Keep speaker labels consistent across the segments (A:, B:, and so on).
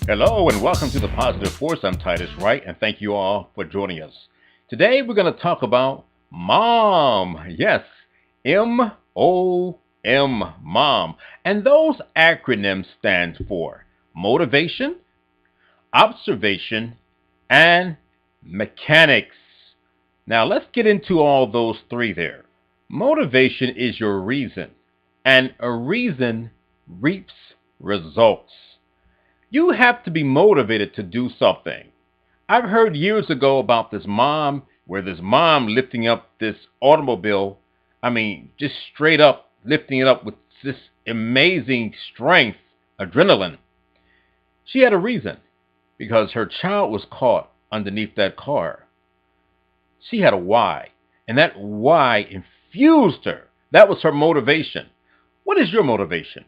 A: Hello and welcome to the Positive Force. I'm Titus Wright and thank you all for joining us. Today we're going to talk about MOM. Yes, M-O-M, MOM. And those acronyms stand for motivation, observation, and mechanics. Now let's get into all those three there. Motivation is your reason, and a reason reaps results. You have to be motivated to do something. I've heard years ago about this mom, where this mom lifting up this automobile, just straight up lifting it up with this amazing strength, adrenaline. She had a reason because her child was caught underneath that car. She had a why, and that why infused her. That was her motivation. What is your motivation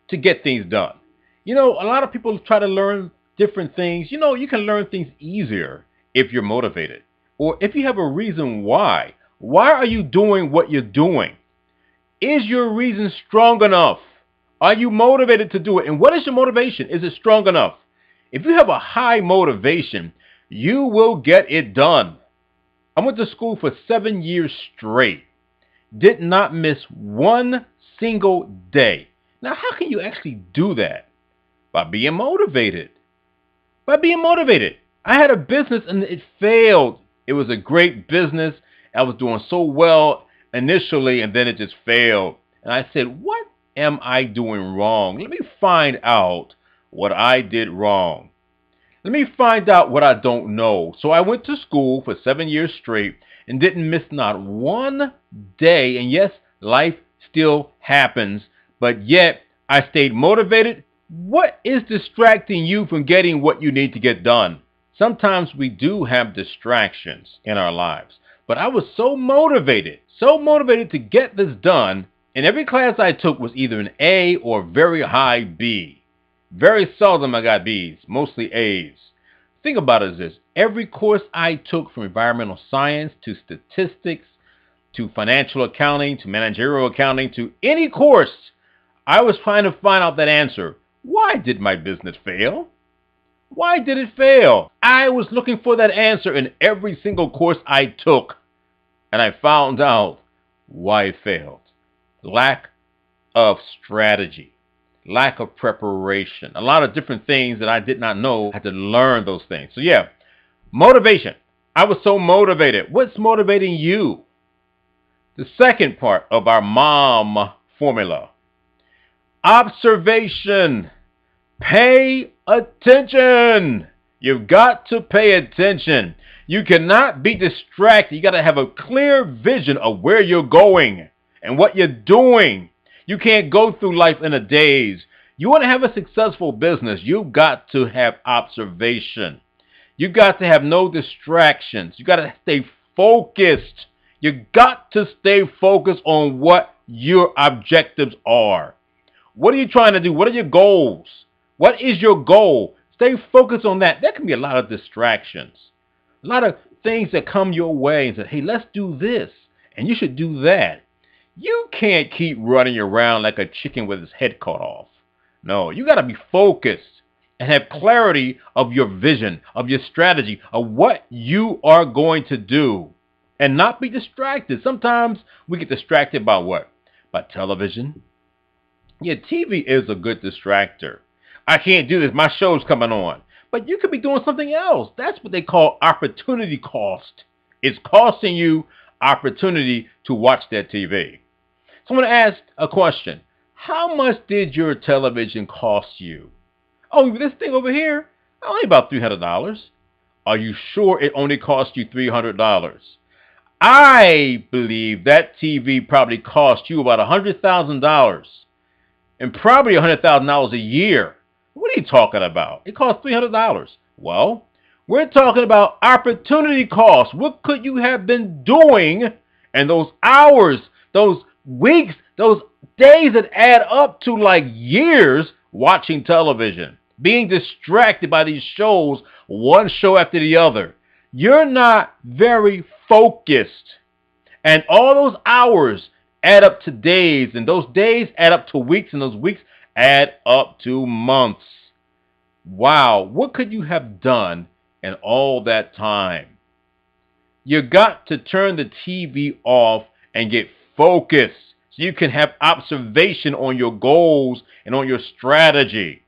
A: to get things done? A lot of people try to learn different things. You can learn things easier if you're motivated or if you have a reason why. Why are you doing what you're doing? Is your reason strong enough? Are you motivated to do it? And what is your motivation? Is it strong enough? If you have a high motivation, you will get it done. I went to school for 7 years straight. Did not miss one single day. Now, how can you actually do that? By being motivated. By being motivated. I had a business and it failed. It was a great business. I was doing so well initially and then it just failed. And I said, what am I doing wrong? Let me find out what I did wrong. Let me find out what I don't know. So I went to school for 7 years straight and didn't miss not one day. And yes, life still happens, but yet I stayed motivated. What is distracting you from getting what you need to get done? Sometimes we do have distractions in our lives, but I was so motivated to get this done, and every class I took was either an A or very high B. Very seldom I got B's, mostly A's. Think about it as this. Every course I took, from environmental science to statistics to financial accounting to managerial accounting to any course, I was trying to find out that answer. Why did my business fail? Why did it fail? I was looking for that answer in every single course I took, and I found out why it failed. Lack of strategy, lack of preparation, a lot of different things that I did not know. I had to learn those things. So yeah, motivation. I was so motivated. What's motivating you? The second part of our MOM formula. Observation. Pay attention. You've got to pay attention. You cannot be distracted. You got to have a clear vision of where you're going and what you're doing. You can't go through life in a daze. You want to have a successful business, you've got to have observation. You've got to have no distractions. You got to stay focused. You got to stay focused on what your objectives are. What are you trying to do? What are your goals? What is your goal? Stay focused on that. There can be a lot of distractions, a lot of things that come your way and say, hey, let's do this, and you should do that. You can't keep running around like a chicken with its head cut off. No, you got to be focused and have clarity of your vision, of your strategy, of what you are going to do, and not be distracted. Sometimes we get distracted by what? By television. Yeah, TV is a good distractor. I can't do this. My show's coming on. But you could be doing something else. That's what they call opportunity cost. It's costing you opportunity to watch that TV. So I'm going to ask a question. How much did your television cost you? Oh, this thing over here, only about $300. Are you sure it only cost you $300? I believe that TV probably cost you about $100,000 and probably $100,000 a year. What are you talking about? It costs $300. Well, we're talking about opportunity cost. What could you have been doing in those hours, those weeks, those days that add up to like years watching television, being distracted by these shows, one show after the other? You're not very focused. And all those hours add up to days, and those days add up to weeks, and those weeks add up to months. Wow, what could you have done in all that time? You got to turn the TV off and get focused so you can have observation on your goals and on your strategy.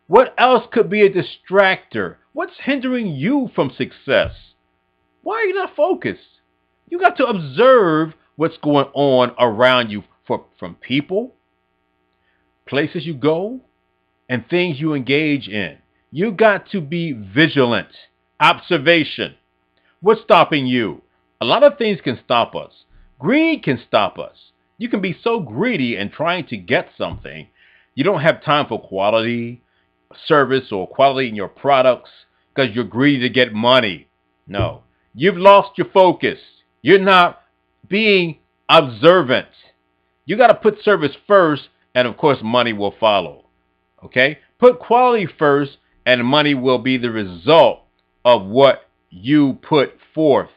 A: What else could be a distractor? What's hindering you from success? Why are you not focused? You got to observe what's going on around you from people, places you go, and things you engage in. You got to be vigilant. Observation. What's stopping you? A lot of things can stop us. Greed can stop us. You can be so greedy and trying to get something, you don't have time for quality service or quality in your products because you're greedy to get money. No, you've lost your focus. You're not being observant. You got to put service first, and of course, money will follow. Okay? Put quality first, and money will be the result of what you put forth.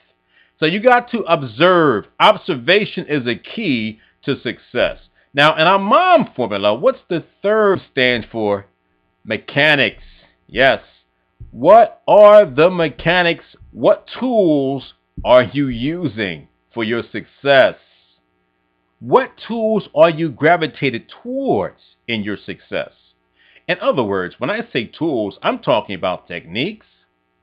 A: So you got to observe. Observation is a key to success. Now, in our M.O.M formula, what's the third stand for? Mechanics. Yes. What are the mechanics? What tools are you using for your success? What tools are you gravitated towards in your success? In other words, when I say tools, I'm talking about techniques.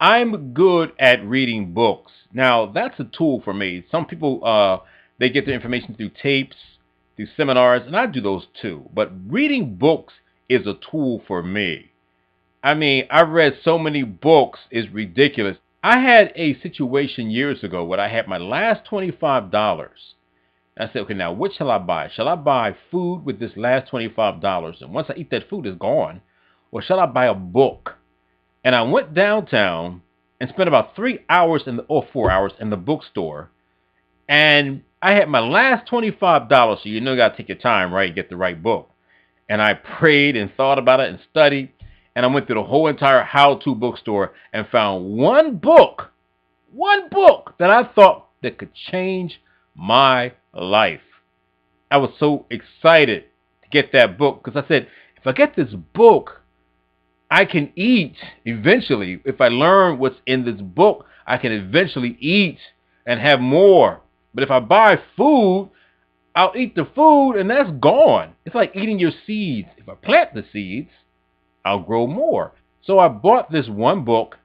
A: I'm good at reading books. Now, that's a tool for me. Some people, they get their information through tapes, through seminars, and I do those too. But reading books is a tool for me. I mean, I've read so many books, it's ridiculous. I had a situation years ago where I had my last $25. I said, okay, now what shall I buy? Shall I buy food with this last $25? And once I eat that food, it's gone. Or shall I buy a book? And I went downtown and spent about 3 hours or 4 hours in the bookstore. And I had my last $25. So you know you got to take your time, right? Get the right book. And I prayed and thought about it and studied. And I went through the whole entire how-to bookstore and found one book that I thought that could change my life. I was so excited to get that book because I said, if I get this book, I can eat eventually. If I learn what's in this book, I can eventually eat and have more. But if I buy food, I'll eat the food and that's gone. It's like eating your seeds. If I plant the seeds, I'll grow more. So I bought this one book,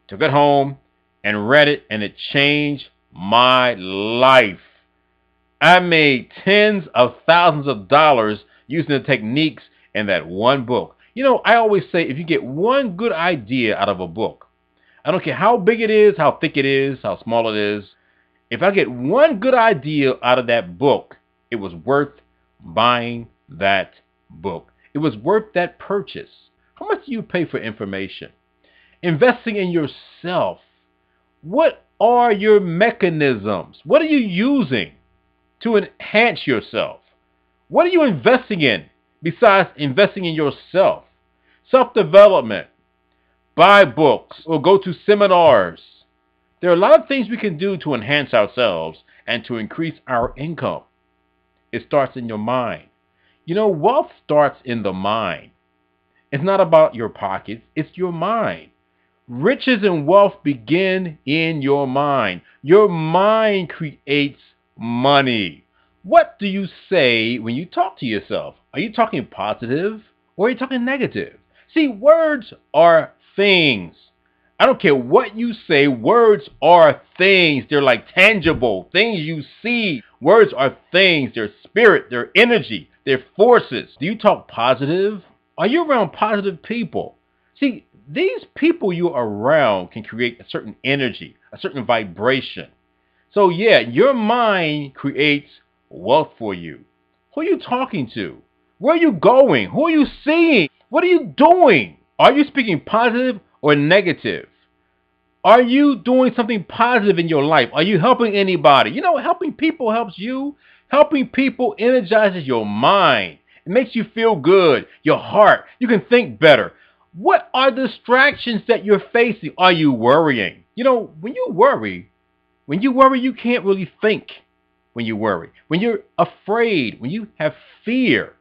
A: took it home, and read it, and it changed my life. I made tens of thousands of dollars using the techniques in that one book. You know, I always say if you get one good idea out of a book, I don't care how big it is, how thick it is, how small it is. If I get one good idea out of that book, it was worth buying that book. It was worth that purchase. How much do you pay for information? Investing in yourself. What are your mechanisms? What are you using to enhance yourself? What are you investing in besides investing in yourself? Self-development. Buy books or go to seminars. There are a lot of things we can do to enhance ourselves and to increase our income. It starts in your mind. You know, wealth starts in the mind. It's not about your pockets, it's your mind. Riches and wealth begin in your mind. Your mind creates money. What do you say when you talk to yourself? Are you talking positive or are you talking negative? See, words are things. I don't care what you say, words are things. They're like tangible things you see. Words are things. They're spirit, they're energy, they're forces. Do you talk positive? Are you around positive people? See, these people you're around can create a certain energy, a certain vibration. So yeah, your mind creates wealth for you. Who are you talking to? Where are you going? Who are you seeing? What are you doing? Are you speaking positive or negative? Are you doing something positive in your life? Are you helping anybody? You know, helping people helps you. Helping people energizes your mind. It makes you feel good, your heart. You can think better. What are distractions that you're facing? Are you worrying? You know, when you worry, you can't really think when you worry. When you're afraid, when you have fear,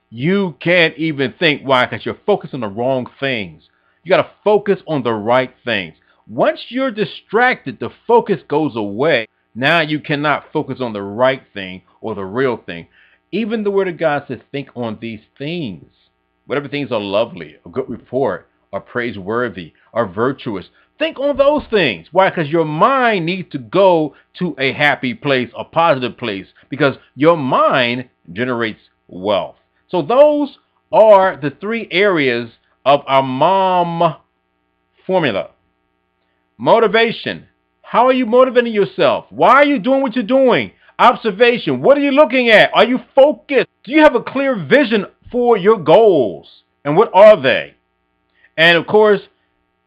A: you can't even think. Why? Because you're focused on the wrong things. You got to focus on the right things. Once you're distracted, the focus goes away. Now you cannot focus on the right thing or the real thing. Even the Word of God says, think on these things. Whatever things are lovely, a good report, are praiseworthy, are virtuous. Think on those things. Why? Because your mind needs to go to a happy place, a positive place, because your mind generates wealth. So those are the three areas of our M.O.M formula. Motivation. How are you motivating yourself? Why are you doing what you're doing? Observation. What are you looking at? Are you focused? Do you have a clear vision for your goals? And what are they? And of course,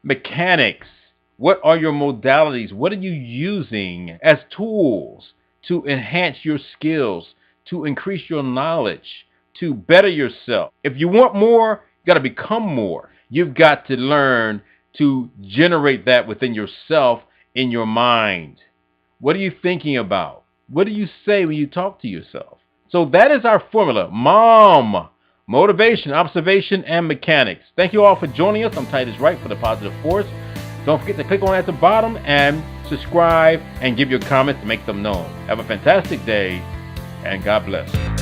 A: mechanics. What are your modalities? What are you using as tools to enhance your skills, to increase your knowledge, to better yourself? If you want more, you got to become more. You've got to learn to generate that within yourself, in your mind. What are you thinking about? What do you say when you talk to yourself? So that is our formula. M.O.M. Motivation, observation, and mechanics. Thank you all for joining us. I'm Titus Wright for The Positive Force. Don't forget to click on at the bottom and subscribe and give your comments to make them known. Have a fantastic day, and God bless.